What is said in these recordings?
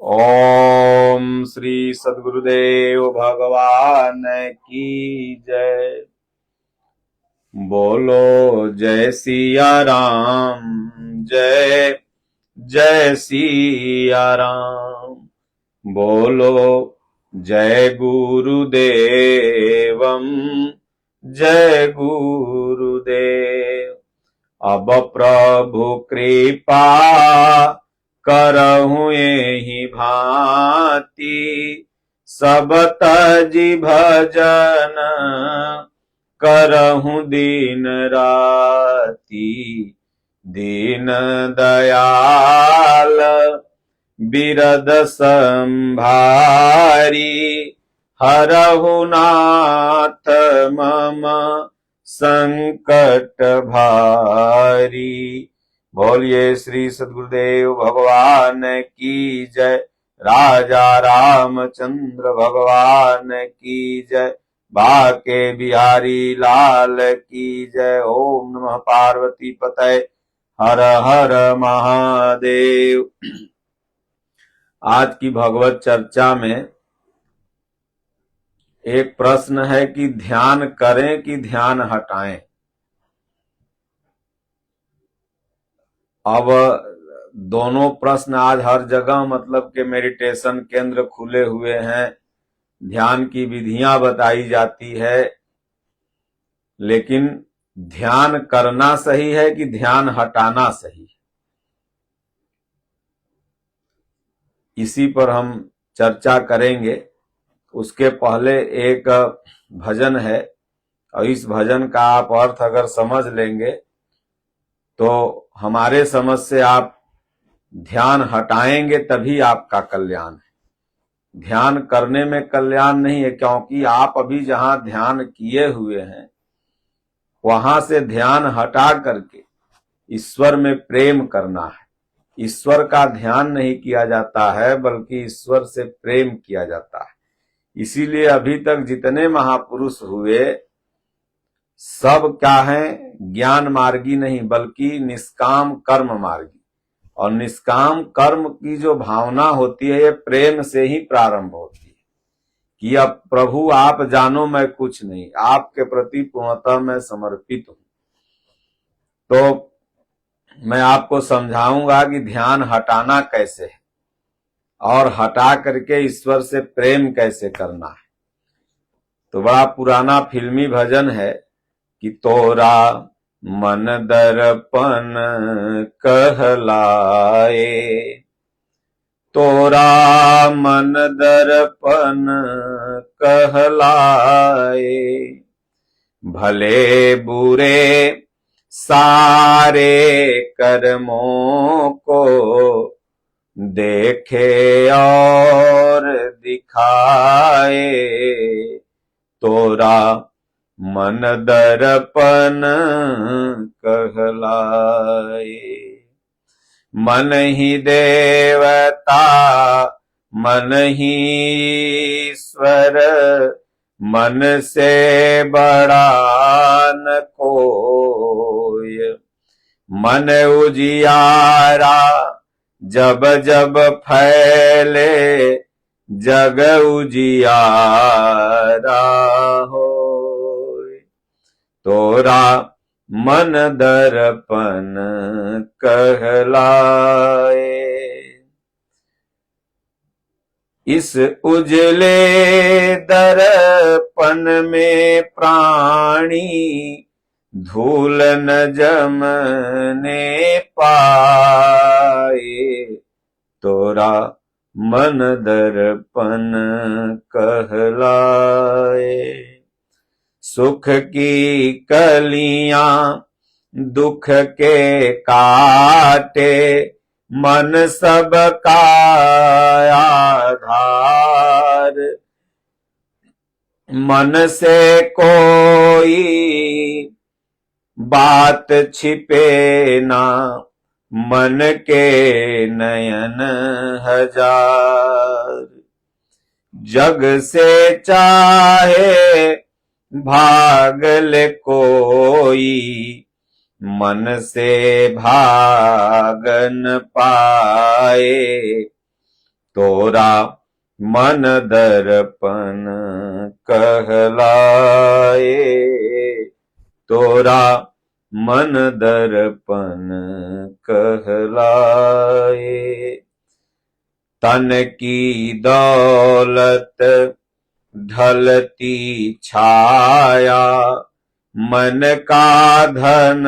ओम श्री सद्गुरुदेव भगवान की जय। बोलो जय सिया राम, जय जय सिया राम। बोलो जय गुरुदेवम, जय गुरुदेव। अब प्रभु कृपा करहु एहि भांति, सब तजि भजन करहु दिन राति। दीन दयाल बिरद संभारी, हरहु नाथ मम संकट भारी। बोलिए श्री सद्गुरुदेव भगवान की जय। राजा रामचंद्र भगवान की जय। बाके बिहारी लाल की जय। ओम नमः पार्वती पतये, हर हर महादेव। आज की भगवत चर्चा में एक प्रश्न है कि ध्यान करें कि ध्यान हटाएं। अब दोनों प्रश्न आज हर जगह मतलब के मेडिटेशन केंद्र खुले हुए हैं, ध्यान की विधियां बताई जाती है, लेकिन ध्यान करना सही है कि ध्यान हटाना सही है, इसी पर हम चर्चा करेंगे। उसके पहले एक भजन है और इस भजन का आप अर्थ अगर समझ लेंगे तो हमारे समझ से आप ध्यान हटाएंगे तभी आपका कल्याण है। ध्यान करने में कल्याण नहीं है, क्योंकि आप अभी जहां ध्यान किए हुए हैं वहां से ध्यान हटा करके ईश्वर में प्रेम करना है। ईश्वर का ध्यान नहीं किया जाता है बल्कि ईश्वर से प्रेम किया जाता है। इसीलिए अभी तक जितने महापुरुष हुए सब क्या हैं, ज्ञान मार्गी नहीं बल्कि निष्काम कर्म मार्गी। और निष्काम कर्म की जो भावना होती है ये प्रेम से ही प्रारंभ होती है कि अब प्रभु आप जानो मैं कुछ नहीं, आपके प्रति पूर्णतः मैं समर्पित हूं। तो मैं आपको समझाऊंगा कि ध्यान हटाना कैसे है और हटा करके ईश्वर से प्रेम कैसे करना है। तो बड़ा पुराना फिल्मी भजन है कि तोरा मन दर्पण कहलाए, तोरा मन दर्पण कहलाए। भले बुरे सारे कर्मों को देखे और दिखाए, तोरा मन दर्पण कहलाए। मन ही देवता मन ही ईश्वर, मन से बड़ा न कोई। मन उजियारा जब जब फैले, जग उजियारा हो। तोरा मन दर्पण कहलाए। इस उजले दर्पण में प्राणी धूल न जमने पाए, तोरा मन दर्पण कहलाए। सुख की कलियां दुख के काटे, मन सबका आधार। मन से कोई बात छिपे ना, मन के नयन हजार। जग से चाहे भाग ले कोई, मन से भाग न पाए, तोरा मन दर्पण कहलाए, तोरा मन दर्पण कहलाए। तन की दौलत ढलती छाया, मन का धन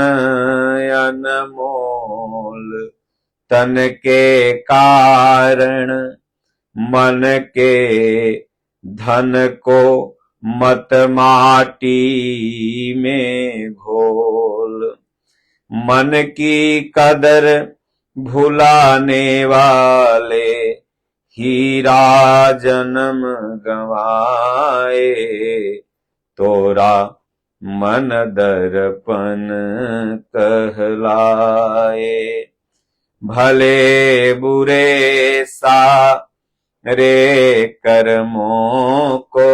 अनमोल। तन के कारण मन के धन को मत माटी में घोल। मन की कदर भुलाने वाले हीरा जन्म गवाए, तोरा मन दर्पण कहलाए। भले बुरे सारे कर्मों को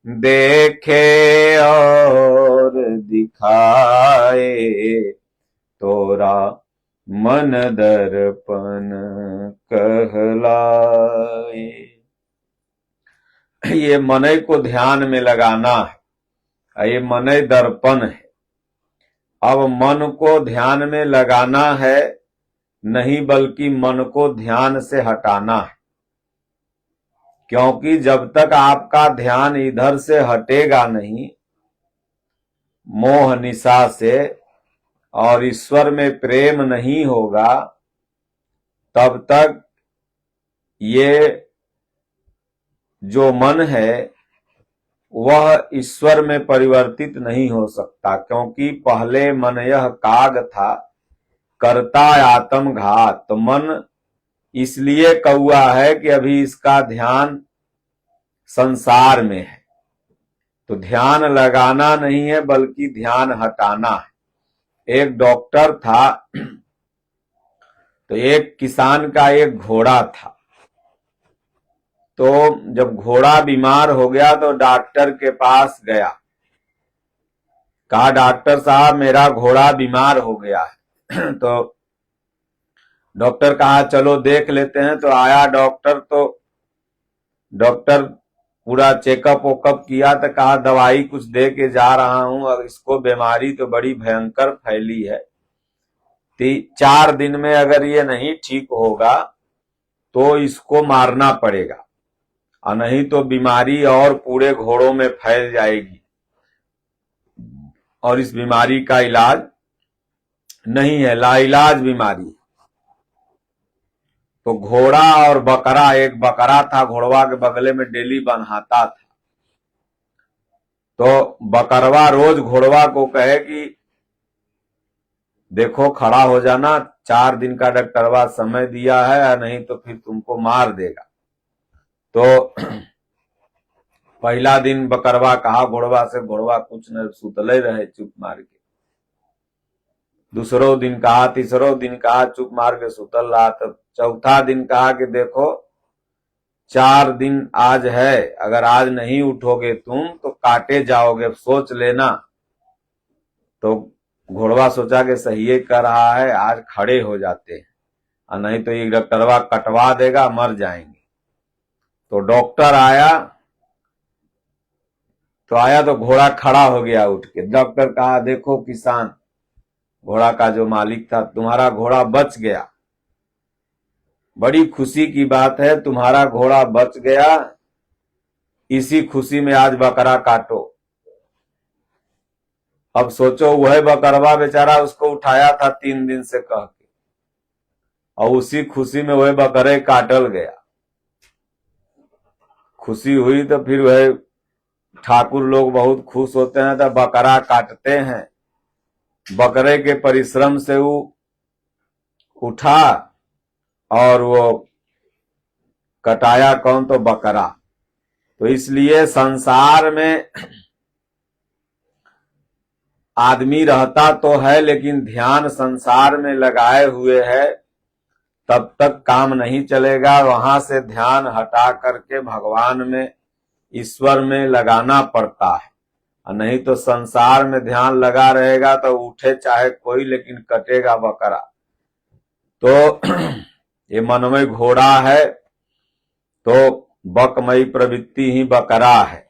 देखे और दिखाए, तोरा मन दर्पण कहलाए। ये मनय को ध्यान में लगाना है, ये मनय दर्पण है। अब मन को ध्यान में लगाना है नहीं, बल्कि मन को ध्यान से हटाना है। क्योंकि जब तक आपका ध्यान इधर से हटेगा नहीं, मोह निशा से, और ईश्वर में प्रेम नहीं होगा, तब तक ये जो मन है वह ईश्वर में परिवर्तित नहीं हो सकता। क्योंकि पहले मन यह काग था, करता आत्मघात। तो मन इसलिए कौआ है कि अभी इसका ध्यान संसार में है। तो ध्यान लगाना नहीं है, बल्कि ध्यान हटाना है। एक डॉक्टर था, तो एक किसान का एक घोड़ा था। तो जब घोड़ा बीमार हो गया तो डॉक्टर के पास गया, कहा डॉक्टर साहब मेरा घोड़ा बीमार हो गया है। तो डॉक्टर कहा चलो देख लेते हैं। तो आया डॉक्टर, तो डॉक्टर पूरा चेकअप वोकअप किया, तो कहा दवाई कुछ दे के जा रहा हूं, और इसको बीमारी तो बड़ी भयंकर फैली है, 4 दिन में अगर ये नहीं ठीक होगा तो इसको मारना पड़ेगा, और नहीं तो बीमारी और पूरे घोड़ों में फैल जाएगी और इस बीमारी का इलाज नहीं है, लाइलाज बीमारी। तो घोड़ा और बकरा, एक बकरा था घोड़वा के बगले में डेली बन्हाता था। तो बकरवा रोज घोड़वा को कहे कि देखो खड़ा हो जाना, 4 दिन का डॉक्टरवा समय दिया है, नहीं तो फिर तुमको मार देगा। तो पहला दिन बकरवा कहा घोड़वा से, घोड़वा कुछ न सुतले रहे चुप मार के। दूसरो दिन कहा, तीसरो दिन कहा, चुप मार के सुतल रहा। तो चौथा दिन कहा कि देखो 4 दिन आज है, अगर आज नहीं उठोगे तुम तो काटे जाओगे, सोच लेना। तो घोड़वा सोचा कि सही कर रहा है, आज खड़े हो जाते हैं, और नहीं तो ये डॉक्टरवा कटवा देगा, मर जाएंगे। तो डॉक्टर आया, तो घोड़ा खड़ा हो गया उठ के। डॉक्टर कहा देखो किसान, घोड़ा का जो मालिक था, तुम्हारा घोड़ा बच गया, बड़ी खुशी की बात है, तुम्हारा घोड़ा बच गया, इसी खुशी में आज बकरा काटो। अब सोचो वह बकरवा बेचारा उसको उठाया था 3 दिन से कह के, और उसी खुशी में वह बकरे काटल गया। खुशी हुई तो फिर वह ठाकुर लोग बहुत खुश होते हैं, तो बकरा काटते हैं। बकरे के परिश्रम से वो उठा और वो कटाया कौन, तो बकरा। तो इसलिए संसार में आदमी रहता तो है, लेकिन ध्यान संसार में लगाए हुए है, तब तक काम नहीं चलेगा। वहां से ध्यान हटा करके भगवान में, ईश्वर में लगाना पड़ता है, और नहीं तो संसार में ध्यान लगा रहेगा तो उठे चाहे कोई, लेकिन कटेगा बकरा। तो ये मनमय घोड़ा है, तो बकमयी प्रवृत्ति ही बकरा है।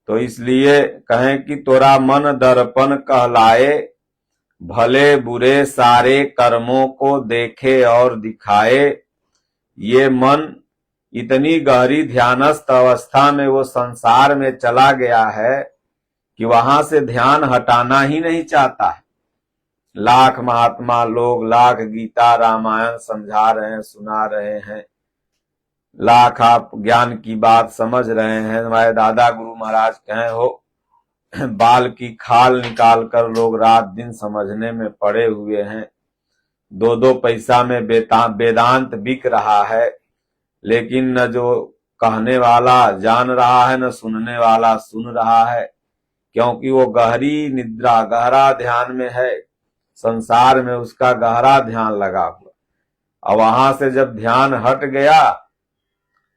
तो इसलिए कहें कि तोरा मन दर्पण कहलाए, भले बुरे सारे कर्मों को देखे और दिखाए। ये मन इतनी गहरी ध्यानस्थ अवस्था में वो संसार में चला गया है कि वहां से ध्यान हटाना ही नहीं चाहता है। लाख महात्मा लोग लाख गीता रामायण समझा रहे हैं, सुना रहे हैं, लाख आप ज्ञान की बात समझ रहे हैं। हमारे दादा गुरु महाराज कहे हो, बाल की खाल निकाल कर लोग रात दिन समझने में पड़े हुए हैं। 2-2 पैसा में वेदांत बिक रहा है, लेकिन न जो कहने वाला जान रहा है न सुनने वाला सुन रहा है, क्योंकि वो गहरी निद्रा गहरा ध्यान में है। संसार में उसका गहरा ध्यान लगा हुआ, और वहां से जब ध्यान हट गया,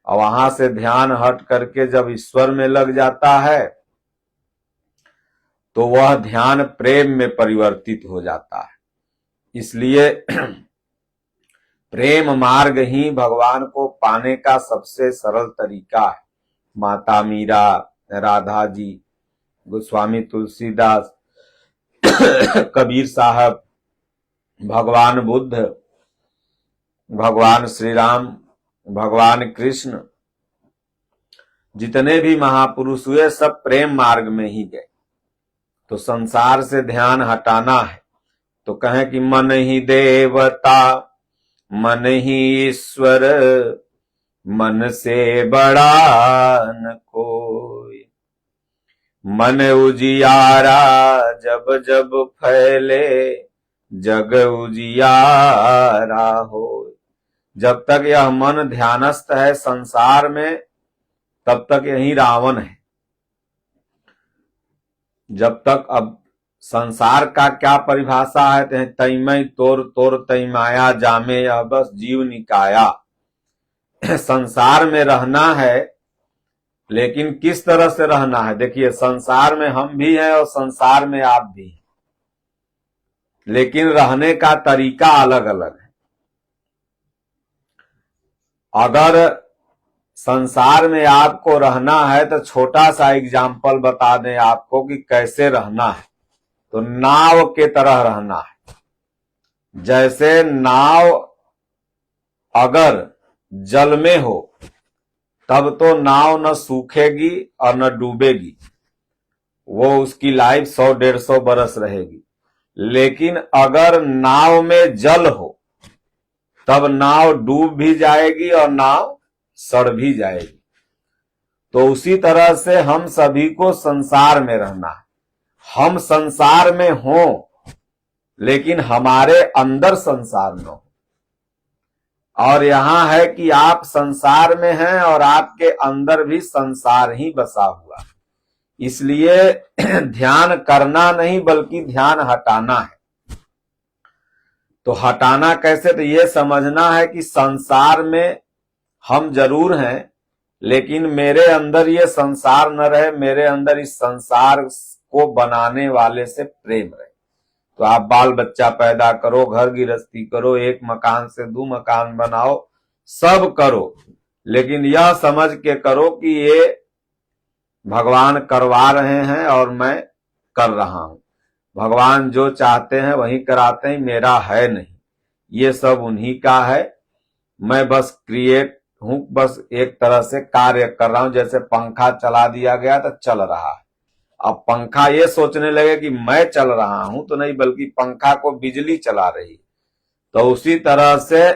और वहां से ध्यान हट करके जब ईश्वर में लग जाता है, तो वह ध्यान प्रेम में परिवर्तित हो जाता है। इसलिए प्रेम मार्ग ही भगवान को पाने का सबसे सरल तरीका है। माता मीरा, राधा जी, गोस्वामी तुलसीदास, कबीर साहब, भगवान बुद्ध, भगवान श्री राम, भगवान कृष्ण, जितने भी महापुरुष हुए सब प्रेम मार्ग में ही गए। तो संसार से ध्यान हटाना है तो कहें कि मन ही देवता मन ही ईश्वर, मन से बड़ा न कोई। मन उजियारा जब जब फैले, जग उजियारा हो। जब तक यह मन ध्यानस्थ है संसार में, तब तक यही रावण है। जब तक अब संसार का क्या परिभाषा है, तैमय तोर तोर तै माया जामे, यह बस जीव निकाया। संसार में रहना है, लेकिन किस तरह से रहना है? देखिए, संसार में हम भी हैं और संसार में आप भी हैं, लेकिन रहने का तरीका अलग अलग है। अगर संसार में आपको रहना है तो छोटा सा एग्जाम्पल बता दें आपको कि कैसे रहना है। तो नाव के तरह रहना है। जैसे नाव अगर जल में हो तब तो नाव न सूखेगी और न डूबेगी, वो उसकी लाइफ 100-150 बरस रहेगी। लेकिन अगर नाव में जल हो तब नाव डूब भी जाएगी और नाव सड़ भी जाएगी। तो उसी तरह से हम सभी को संसार में रहना है। हम संसार में हों, लेकिन हमारे अंदर संसार न हो। और यहां है कि आप संसार में हैं और आपके अंदर भी संसार ही बसा हुआ है। इसलिए ध्यान करना नहीं बल्कि ध्यान हटाना है। तो हटाना कैसे? तो ये समझना है कि संसार में हम जरूर हैं, लेकिन मेरे अंदर ये संसार न रहे, मेरे अंदर इस संसार को बनाने वाले से प्रेम रहे। तो आप बाल बच्चा पैदा करो, घर गृहस्थी करो, एक मकान से 2 मकान बनाओ, सब करो, लेकिन यह समझ के करो कि ये भगवान करवा रहे हैं और मैं कर रहा हूं। भगवान जो चाहते हैं वही कराते हैं, मेरा है नहीं। ये सब उन्हीं का है, मैं बस क्रिएट हूं, बस एक तरह से कार्य कर रहा हूं। जैसे पंखा चला दिया गया तो चल रहा है। अब पंखा ये सोचने लगे कि मैं चल रहा हूं, तो नहीं, बल्कि पंखा को बिजली चला रही। तो उसी तरह से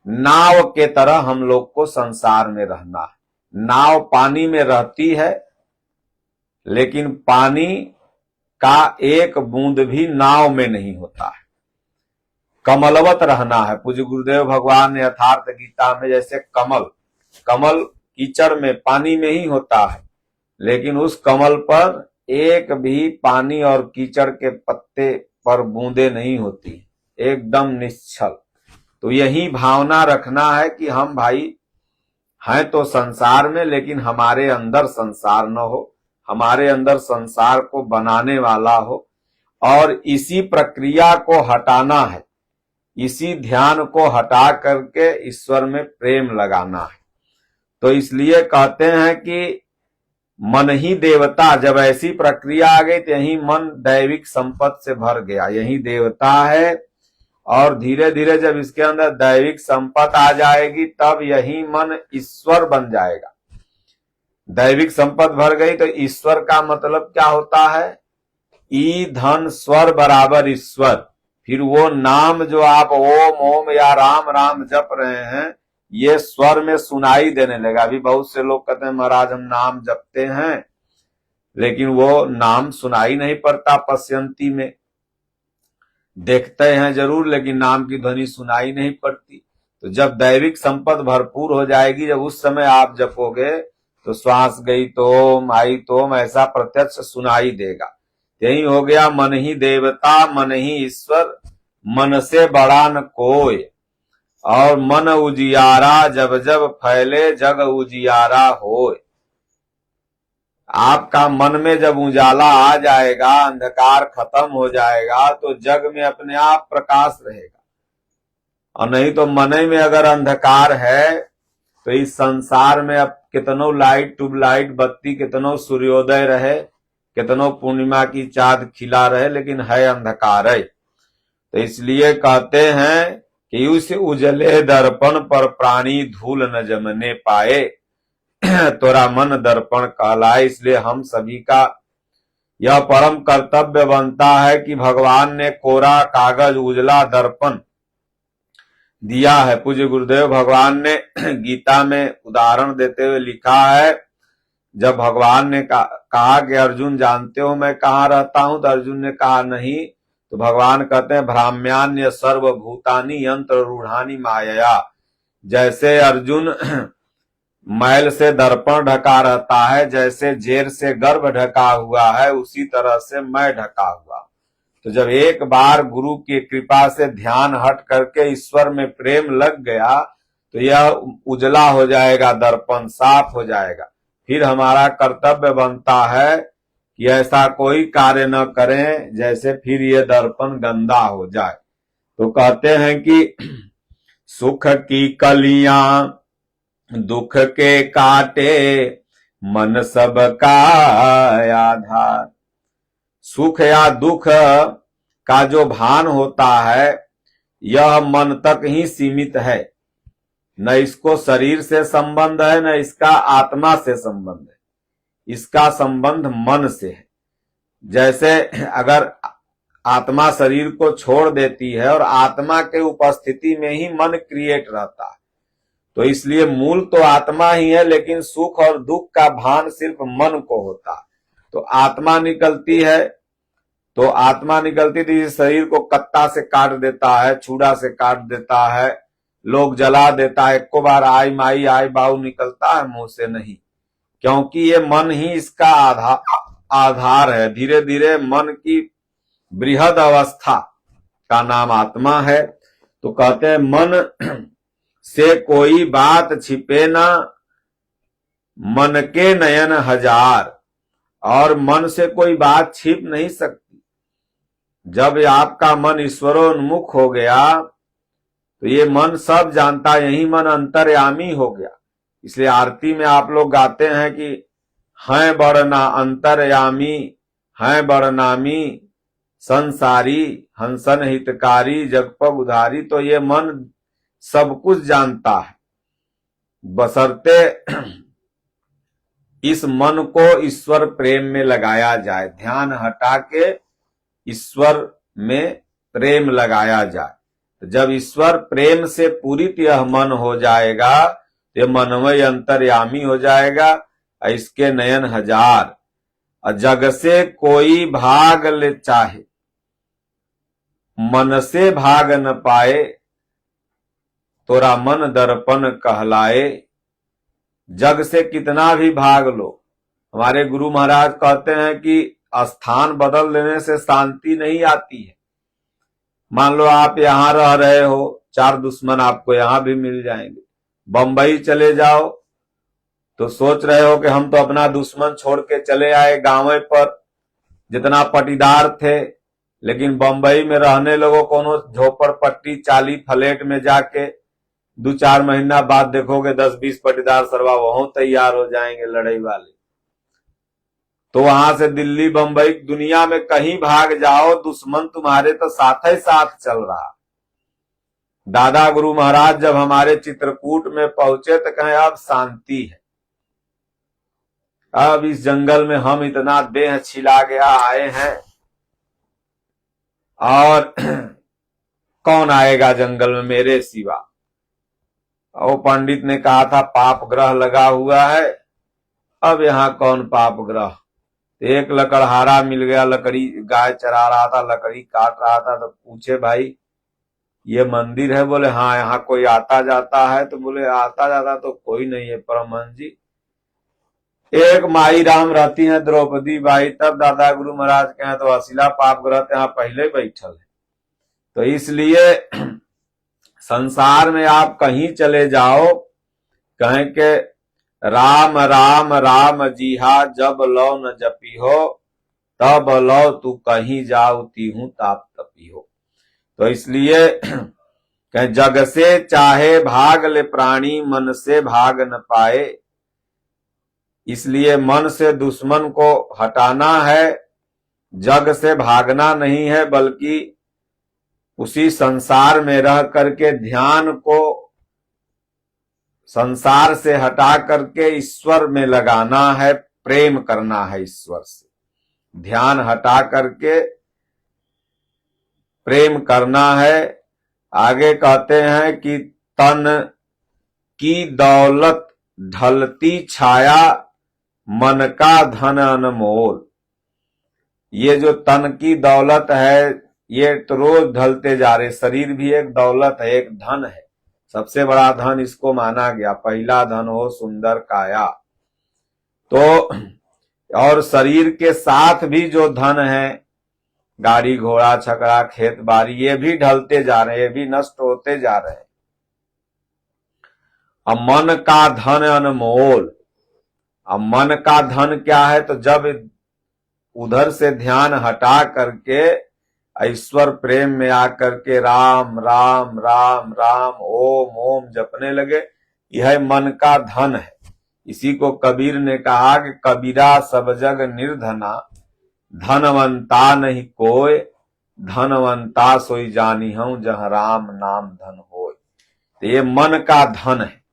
नाव के तरह हम लोग को संसार में रहना है। नाव पानी में रहती है, लेकिन पानी का एक बूंद भी नाव में नहीं होता है। कमलवत रहना है। पूज्य गुरुदेव भगवान ने यथार्थ गीता में, जैसे कमल कीचड़ में पानी में ही होता है, लेकिन उस कमल पर एक भी पानी और कीचड़ के पत्ते पर बूंदे नहीं होती, एकदम निश्चल। तो यही भावना रखना है कि हम भाई हैं तो संसार में, लेकिन हमारे अंदर संसार न हो, हमारे अंदर संसार को बनाने वाला हो। और इसी प्रक्रिया को हटाना है, इसी ध्यान को हटा करके ईश्वर में प्रेम लगाना है। तो इसलिए कहते हैं कि मन ही देवता, जब ऐसी प्रक्रिया आ गई तो यही मन दैविक संपत्ति से भर गया, यही देवता है। और धीरे धीरे जब इसके अंदर दैविक संपत्ति आ जाएगी तब यही मन ईश्वर बन जाएगा। दैविक संपत्ति भर गई तो ईश्वर का मतलब क्या होता है? ई धन स्वर बराबर ईश्वर। फिर वो नाम जो आप ओम ओम या राम राम जप रहे हैं, ये स्वर में सुनाई देने लगा। अभी बहुत से लोग कहते हैं महाराज हम नाम जपते हैं, लेकिन वो नाम सुनाई नहीं पड़ता। पश्यंती में देखते हैं जरूर, लेकिन नाम की ध्वनि सुनाई नहीं पड़ती। तो जब दैविक संपत्ति भरपूर हो जाएगी, जब उस समय आप जपोगे तो श्वास गई तो ओम, आई तो ओम, ऐसा प्रत्यक्ष सुनाई देगा। यही हो गया मन ही देवता, मन ही ईश्वर, मन से बड़ा न कोई। और मन उजियारा जब जब फैले जग उजियारा होए। आपका मन में जब उजाला आ जाएगा, अंधकार खत्म हो जाएगा, तो जग में अपने आप प्रकाश रहेगा। और नहीं तो मन में अगर अंधकार है तो इस संसार में अब कितनों लाइट, ट्यूबलाइट, बत्ती, कितनों सूर्योदय रहे, कितनों पूर्णिमा की चांद खिला रहे, लेकिन है अंधकार है। तो इसलिए कहते हैं कि उस उजले दर्पण पर प्राणी धूल न जमने पाए, तोरा मन दर्पण कहलाए। इसलिए हम सभी का यह परम कर्तव्य बनता है कि भगवान ने कोरा कागज उजला दर्पण दिया है। पूज्य गुरुदेव भगवान ने गीता में उदाहरण देते हुए लिखा है, जब भगवान ने कहा कि अर्जुन जानते हो मैं कहाँ रहता हूं, तो अर्जुन ने कहा नहीं। तो भगवान कहते हैं भ्राम्यान्य सर्वभूतानि यंत्र रूढ़ानि मायया। जैसे अर्जुन मैल से दर्पण ढका रहता है, जैसे जेर से गर्भ ढका हुआ है, उसी तरह से मैं ढका हुआ। तो जब एक बार गुरु की कृपा से ध्यान हट करके ईश्वर में प्रेम लग गया तो यह उजला हो जाएगा, दर्पण साफ हो जाएगा। फिर हमारा कर्तव्य बनता है कि ऐसा कोई कार्य न करें जैसे फिर ये दर्पण गंदा हो जाए। तो कहते हैं कि सुख की कलियां दुख के काटे, मन सबका आधार। सुख या दुख का जो भान होता है यह मन तक ही सीमित है, न इसको शरीर से संबंध है, न इसका आत्मा से संबंध है, इसका संबंध मन से है। जैसे अगर आत्मा शरीर को छोड़ देती है और आत्मा के उपस्थिति में ही मन क्रिएट रहता है, तो इसलिए मूल तो आत्मा ही है, लेकिन सुख और दुख का भान सिर्फ मन को होता है। तो आत्मा निकलती है तो इस शरीर को कत्ता से काट देता है, छुरा से काट देता है, लोग जला देता है। एको बार आई माई आई बाऊ निकलता है मुंह से? नहीं, क्योंकि ये मन ही इसका आधार है। धीरे धीरे मन की बृहद अवस्था का नाम आत्मा है। तो कहते हैं मन से कोई बात छिपे ना, मन के नयन हजार। और मन से कोई बात छिप नहीं सकती। जब आपका मन ईश्वरोन्मुख हो गया तो ये मन सब जानता, यही मन अंतर्यामी हो गया। इसलिए आरती में आप लोग गाते हैं कि हैं बड़ना अंतर्यामी, हैं बड़नामी संसारी, हंसन हितकारी जगपग उधारी। तो ये मन सब कुछ जानता है, बशर्ते इस मन को ईश्वर प्रेम में लगाया जाए, ध्यान हटा के ईश्वर में प्रेम लगाया जाए। तो जब ईश्वर प्रेम से पूरित यह मन हो जाएगा तो यह मनमय अंतर्यामी हो जाएगा। इसके नयन हजार, जग से कोई भाग ले चाहे, मन से भाग न पाए, तोरा मन दर्पण कहलाए। जग से कितना भी भाग लो, हमारे गुरु महाराज कहते हैं कि स्थान बदल देने से शांति नहीं आती है। मान लो आप यहां रह रहे हो, 4 दुश्मन आपको यहां भी मिल जाएंगे। बंबई चले जाओ तो सोच रहे हो कि हम तो अपना दुश्मन छोड़ के चले आए गांव पर, जितना पटीदार थे, लेकिन बंबई में रहने लोगों कोनो झोपड़पट्टी 40 फ्लैट में जाके 2-4 महीना बाद देखोगे 10-20 पटीदार सरवा वहां तैयार हो जाएंगे लड़ाई वाले। तो वहां से दिल्ली बंबई दुनिया में कहीं भाग जाओ, दुश्मन तुम्हारे तो साथ ही साथ चल रहा। दादा गुरु महाराज जब हमारे चित्रकूट में पहुंचे तो कहें अब शांति है, अब इस जंगल में हम इतना देह छिला गया आए हैं और कौन आएगा जंगल में मेरे सिवा। और पंडित ने कहा था पाप ग्रह लगा हुआ है, अब यहां कौन पाप ग्रह। एक लकड़हारा मिल गया, लकड़ी गाय चरा रहा था, लकड़ी काट रहा था, तो पूछे भाई ये मंदिर है? बोले हाँ, यहाँ कोई आता जाता है? तो बोले आता जाता तो कोई नहीं है परमहंस जी, एक माई राम रहती हैं द्रौपदी बाई, तब दादा गुरु महाराज के हैं तो अशिला पाप ग्रह यहाँ पहले बैठल है। तो इसलिए संसार में आप कहीं चले जाओ, कहें के राम राम राम जीहा जब लो न जपी हो, तब लो तू कहीं जाओ तीहू ताप तपी हो। तो इसलिए कहें जग से चाहे भाग ले प्राणी, मन से भाग न पाए। इसलिए मन से दुश्मन को हटाना है, जग से भागना नहीं है, बल्कि उसी संसार में रह करके ध्यान को संसार से हटा करके ईश्वर में लगाना है, प्रेम करना है ईश्वर से, ध्यान हटा करके प्रेम करना है। आगे कहते हैं कि तन की दौलत ढलती छाया, मन का धन अनमोल। ये जो तन की दौलत है ये तो रोज ढलते जा रहे, शरीर भी एक दौलत है, एक धन है, सबसे बड़ा धन इसको माना गया। पहला धन हो सुंदर काया। तो और शरीर के साथ भी जो धन है, गाड़ी घोड़ा छकड़ा खेत बाड़ी, ये भी ढलते जा रहे हैं, ये भी नष्ट होते जा रहे हैं। अब मन का धन अनमोल। अब मन का धन क्या है? तो जब उधर से ध्यान हटा करके ईश्वर प्रेम में आकर के राम राम राम राम ओम ओम जपने लगे, यह मन का धन है। इसी को कबीर ने कहा कि कबीरा सब जग निर्धना, धनवंता नहीं कोय, धनवंता सोई जानी हूं जहां राम नाम धन होय। तो ये मन का धन है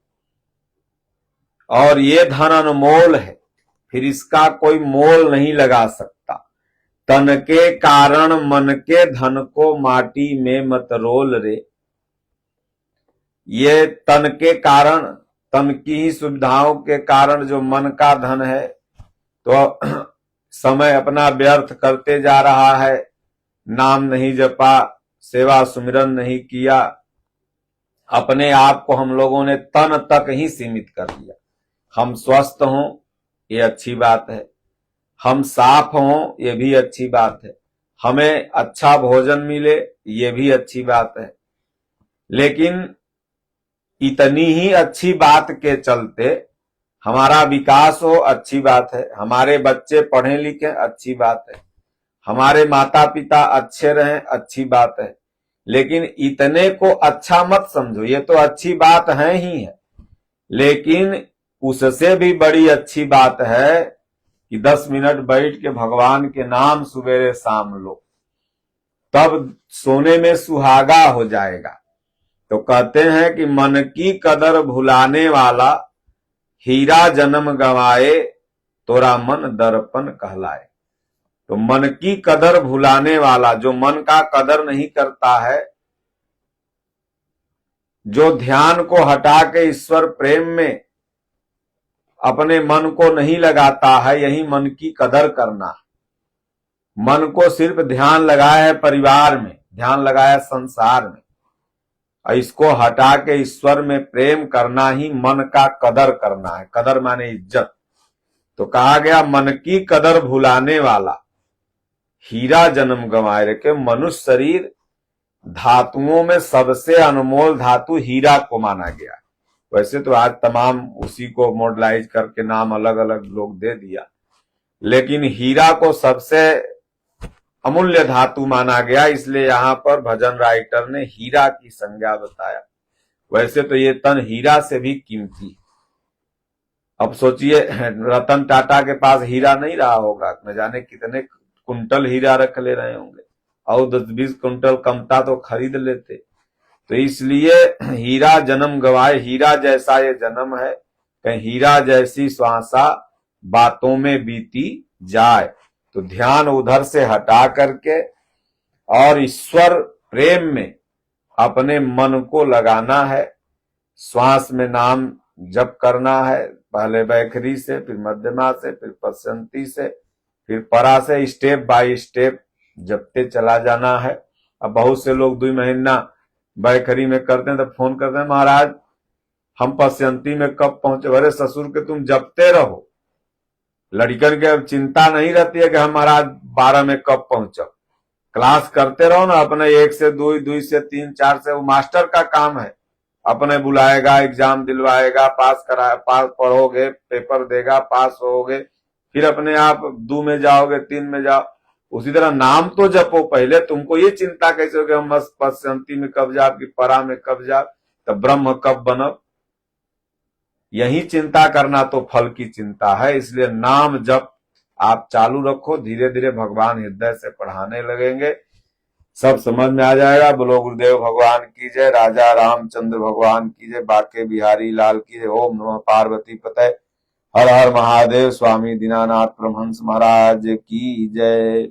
और ये धन अनमोल है, फिर इसका कोई मोल नहीं लगा सकता। तन के कारण मन के धन को माटी में मत रोल रे। ये तन के कारण, तन की ही सुविधाओं के कारण जो मन का धन है, तो समय अपना व्यर्थ करते जा रहा है, नाम नहीं जपा, सेवा सुमिरन नहीं किया, अपने आप को हम लोगों ने तन तक ही सीमित कर दिया। हम स्वस्थ हों ये अच्छी बात है, हम साफ हों ये भी अच्छी बात है, हमें अच्छा भोजन मिले ये भी अच्छी बात है, लेकिन इतनी ही अच्छी बात के चलते हमारा विकास हो अच्छी बात है, हमारे बच्चे पढ़े लिखे अच्छी बात है, हमारे माता पिता अच्छे रहें अच्छी बात है, लेकिन इतने को अच्छा मत समझो। ये तो अच्छी बात है ही है, लेकिन उससे भी बड़ी अच्छी बात है कि 10 मिनट बैठ के भगवान के नाम सुबेरे शाम लो, तब सोने में सुहागा हो जाएगा। तो कहते हैं कि मन की कदर भुलाने वाला, हीरा जन्म गंवाए तोरा मन दर्पण कहलाए। तो मन की कदर भुलाने वाला, जो मन का कदर नहीं करता है, जो ध्यान को हटा के ईश्वर प्रेम में अपने मन को नहीं लगाता है, यही मन की कदर करना है। मन को सिर्फ ध्यान लगाया है परिवार में, ध्यान लगाया संसार में, और इसको हटा के ईश्वर में प्रेम करना ही मन का कदर करना है। कदर माने इज्जत। तो कहा गया मन की कदर भुलाने वाला, हीरा जन्म गंवाए रखे। मनुष्य शरीर धातुओं में सबसे अनमोल धातु हीरा को माना गया। वैसे तो आज तमाम उसी को मॉडलाइज करके नाम अलग अलग लोग दे दिया, लेकिन हीरा को सबसे अमूल्य धातु माना गया, इसलिए यहां पर भजन राइटर ने हीरा की संज्ञा बताया। वैसे तो ये तन हीरा से भी कीमती है। अब सोचिए, रतन टाटा के पास हीरा नहीं रहा होगा, न जाने कितने कुंटल हीरा रख ले रहे होंगे, और 10-20 कुंटल कमता तो खरीद लेते। तो इसलिए हीरा जन्म गवाए, हीरा जैसा ये जन्म है, कहीं हीरा जैसी श्वासा बातों में बीती जाए। तो ध्यान उधर से हटा करके और ईश्वर प्रेम में अपने मन को लगाना है। श्वास में नाम जप करना है, पहले बैखरी से, फिर मध्यमा से, फिर पश्चंती से, फिर परा से, स्टेप बाय स्टेप जपते चला जाना है। अब बहुत से लोग 2 महीना बैखरी में करते हैं तो फोन करते हैं, महाराज हम पश्चंती में कब पहुंचे। अरे ससुर के तुम जपते रहो, लड़कन के अब चिंता नहीं रहती है कि हम महाराज 12 में कब पहुंचो। क्लास करते रहो ना, अपने 1 से 2, 2 से 3, 4 से, वो मास्टर का काम है। अपने बुलाएगा, एग्जाम दिलवाएगा, पास पढ़ोगे, पेपर देगा, पास होगे, फिर अपने आप 2 में जाओगे, 3 में जाओ। उसी तरह नाम तो जपो पहले। तुमको ये चिंता कैसे हो कि हम पश्चंती में कब जाओ कि परा में कब जाओ, तब ब्रह्म कब बनो, यही चिंता करना तो फल की चिंता है। इसलिए नाम जप आप चालू रखो, धीरे धीरे भगवान हृदय से पढ़ाने लगेंगे, सब समझ में आ जाएगा। बोलो गुरुदेव भगवान की जय, राजा रामचंद्र भगवान की जय, बाके बिहारी लाल की जय। ओम नमः पार्वती पते, हर हर महादेव। स्वामी दीनानाथ परमहंस महाराज की जय।